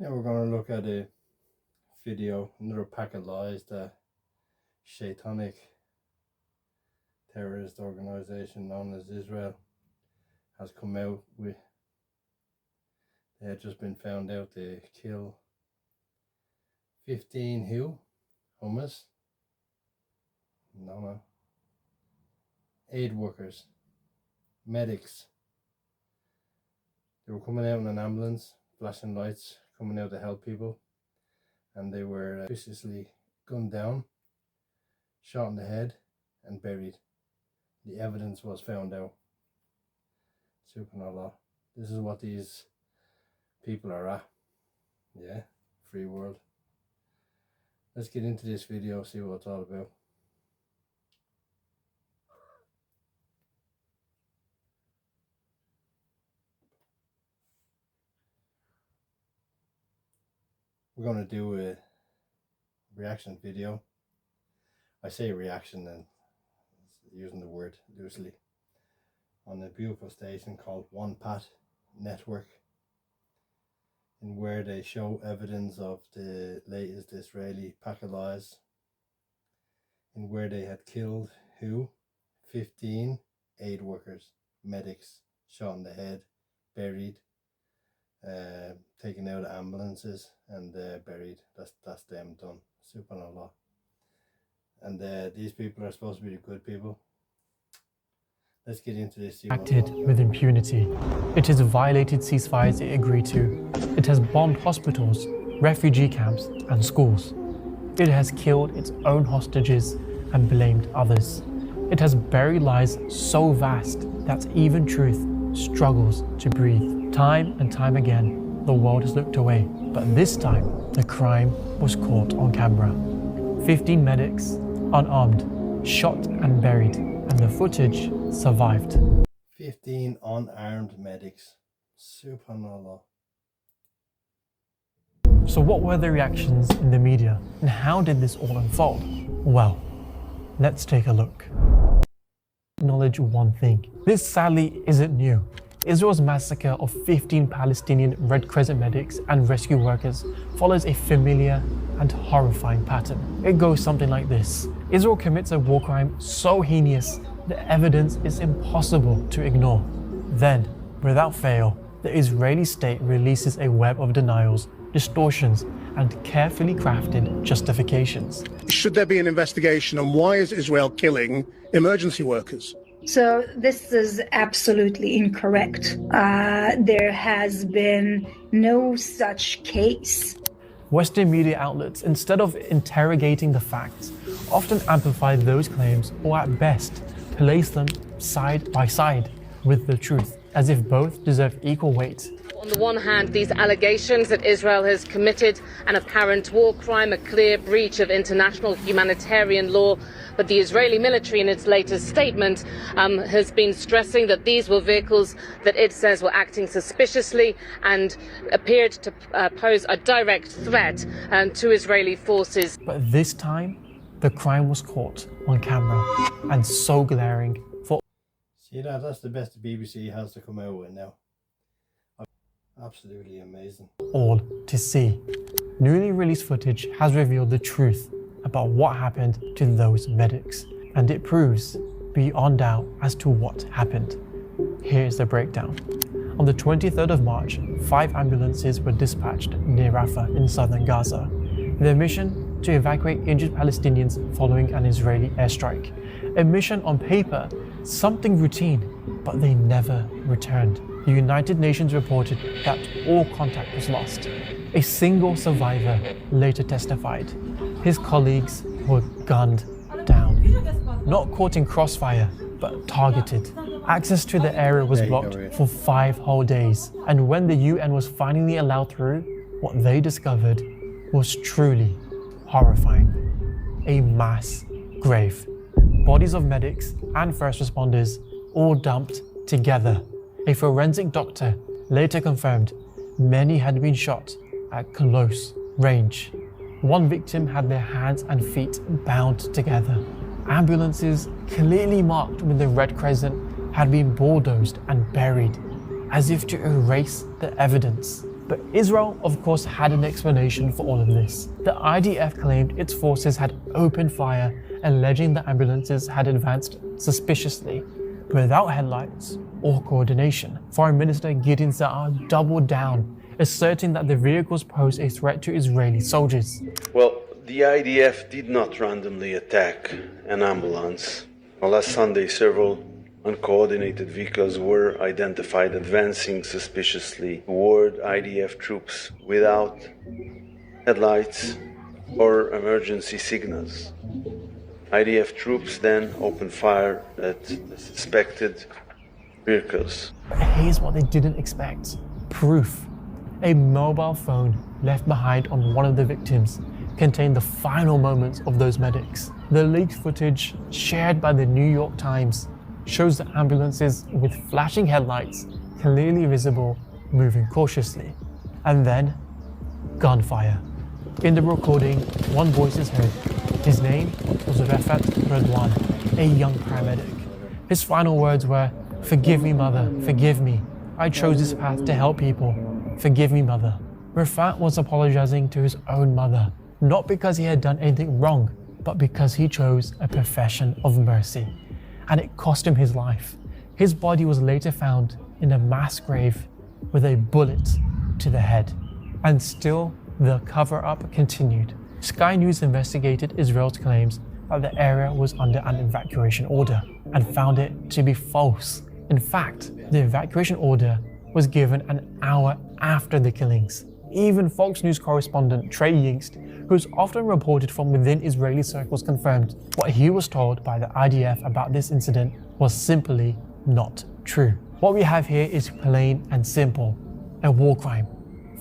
Now we're going to look at a video, another pack of lies that Shaitanic terrorist organization known as Israel has come out with. They had just been found out to kill 15 homeless? No. Aid workers, medics. They were coming out in an ambulance, flashing lights, coming out to help people, and they were viciously gunned down, shot in the head and buried. The evidence was found out. Subhanallah. This is what these people are at. Yeah, free world. Let's get into this video, see what it's all about. We're going to do a reaction video. I say reaction and using the word loosely. On a beautiful station called One Pat Network, in where they show evidence of the latest Israeli pack of lies, in where they had killed 15 aid workers, medics, shot in the head, buried, taken out of ambulances and buried. That's them done. Subhanallah. And these people are supposed to be the good people. Let's get into this. Acted with impunity. It has violated ceasefires it agreed to. It has bombed hospitals, refugee camps and schools. It has killed its own hostages and blamed others. It has buried lies so vast that even truth struggles to breathe. Time and time again, the world has looked away, but this time, the crime was caught on camera. 15 medics, unarmed, shot and buried, and the footage survived. 15 unarmed medics. Subhanallah. So what were the reactions in the media, and how did this all unfold? Well, let's take a look. Acknowledge one thing. This sadly isn't new. Israel's massacre of 15 Palestinian Red Crescent medics and rescue workers follows a familiar and horrifying pattern. It goes something like this. Israel commits a war crime so heinous, the evidence is impossible to ignore. Then, without fail, the Israeli state releases a web of denials, distortions, and carefully crafted justifications. Should there be an investigation on why is Israel killing emergency workers? So this is absolutely incorrect. There has been no such case. Western media outlets, instead of interrogating the facts, often amplify those claims or at best place them side by side with the truth, as if both deserve equal weight. On the one hand, these allegations that Israel has committed an apparent war crime, a clear breach of international humanitarian law, but the Israeli military in its latest statement has been stressing that these were vehicles that it says were acting suspiciously and appeared to pose a direct threat to Israeli forces. But this time, the crime was caught on camera, and so glaring for... See that? That's the best the BBC has to come out with now. Absolutely amazing. All to see. Newly released footage has revealed the truth about what happened to those medics, and it proves beyond doubt as to what happened. Here's the breakdown. On the 23rd of March, 5 ambulances were dispatched near Rafah in southern Gaza. Their mission to evacuate injured Palestinians following an Israeli airstrike. A mission on paper, something routine, but they never returned. The United Nations reported that all contact was lost. A single survivor later testified. His colleagues were gunned down. Not caught in crossfire, but targeted. Access to the area was blocked for 5 whole days. And when the UN was finally allowed through, what they discovered was truly horrifying. A mass grave. Bodies of medics and first responders all dumped together. A forensic doctor later confirmed many had been shot at close range. One victim had their hands and feet bound together. Ambulances, clearly marked with the Red Crescent, had been bulldozed and buried, as if to erase the evidence. But Israel, of course, had an explanation for all of this. The IDF claimed its forces had opened fire, alleging the ambulances had advanced suspiciously, without headlights or coordination. Foreign Minister Gideon Sa'ar doubled down, asserting that the vehicles pose a threat to Israeli soldiers. Well, the IDF did not randomly attack an ambulance. Last Sunday, several uncoordinated vehicles were identified advancing suspiciously toward IDF troops without headlights or emergency signals. IDF troops then opened fire at the suspected vehicles. But here's what they didn't expect: proof. A mobile phone left behind on one of the victims contained the final moments of those medics. The leaked footage shared by the New York Times shows the ambulances with flashing headlights clearly visible, moving cautiously. And then, gunfire. In the recording, one voice is heard. His name was Rafat Redwan, a young paramedic. His final words were, "Forgive me, mother, forgive me. I chose this path to help people. Forgive me, mother." Rafat was apologizing to his own mother, not because he had done anything wrong, but because he chose a profession of mercy. And it cost him his life. His body was later found in a mass grave with a bullet to the head. And still, the cover-up continued. Sky News investigated Israel's claims that the area was under an evacuation order and found it to be false. In fact, the evacuation order was given an hour after the killings. Even Fox News correspondent Trey Yingst, who is often reported from within Israeli circles, confirmed what he was told by the IDF about this incident was simply not true. What we have here is plain and simple: a war crime.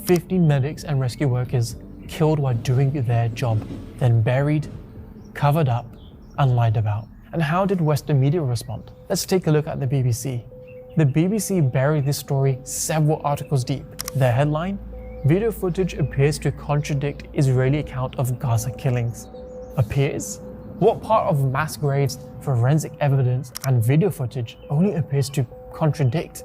15 medics and rescue workers killed while doing their job, then buried, covered up, and lied about. And how did Western media respond? Let's take a look at the BBC. The BBC buried this story several articles deep. Their headline: video footage appears to contradict Israeli account of Gaza killings. Appears? What part of mass graves, forensic evidence, and video footage only appears to contradict?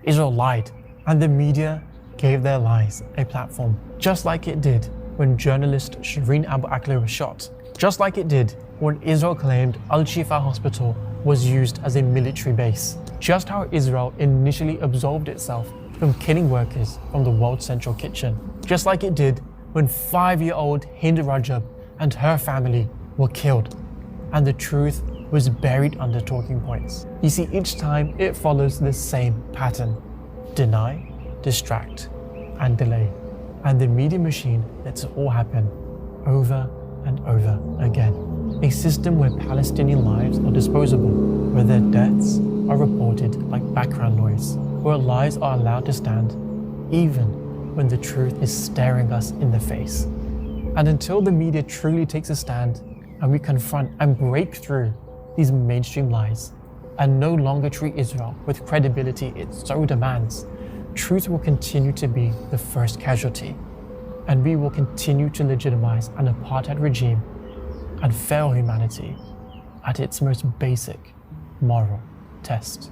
Israel lied, and the media gave their lies a platform, just like it did when journalist Shireen Abu Akleh was shot, just like it did when Israel claimed Al-Shifa hospital was used as a military base, just how Israel initially absolved itself from killing workers from the World Central Kitchen, just like it did when 5-year-old Hind Rajab and her family were killed, and the truth was buried under talking points. You see, each time it follows the same pattern: deny, distract, and delay. And the media machine lets it all happen over and over again. A system where Palestinian lives are disposable, where their deaths are reported like background noise, where lies are allowed to stand even when the truth is staring us in the face. And until the media truly takes a stand and we confront and break through these mainstream lies and no longer treat Israel with credibility it so demands, truth will continue to be the first casualty, and we will continue to legitimize an apartheid regime and fail humanity at its most basic moral test.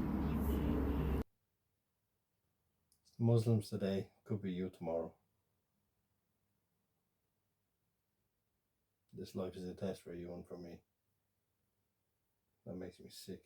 Muslims today could be you tomorrow. This life is a test for you and for me. That makes me sick.